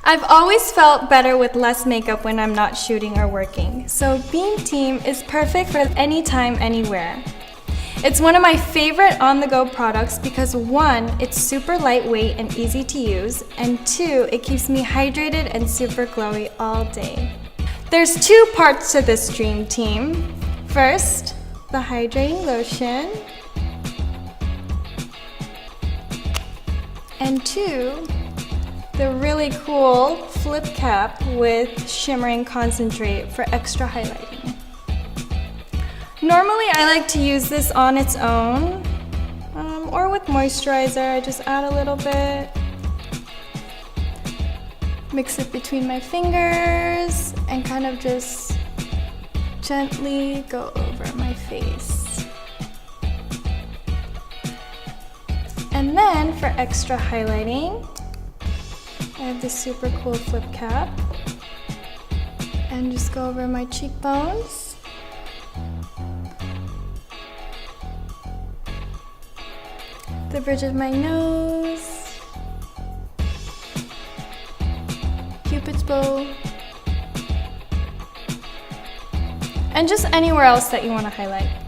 I've always felt better with less makeup when I'm not shooting or working, so Beam Team is perfect for anytime, anywhere. It's one of my favorite on-the-go products because 1, it's super lightweight and easy to use, and 2, it keeps me hydrated and super glowy all day. There's 2 parts to this Dream Team. First, the hydrating lotion, and 2, the really cool flip cap with shimmering concentrate for extra highlighting. Normally I like to use this on its own or with moisturizer. I just add a little bit, mix it between my fingers, and kind of just gently go over my face. And then for extra highlighting, I have this super cool flip cap, and just go over my cheekbones. The bridge of my nose, Cupid's bow, and just anywhere else that you want to highlight.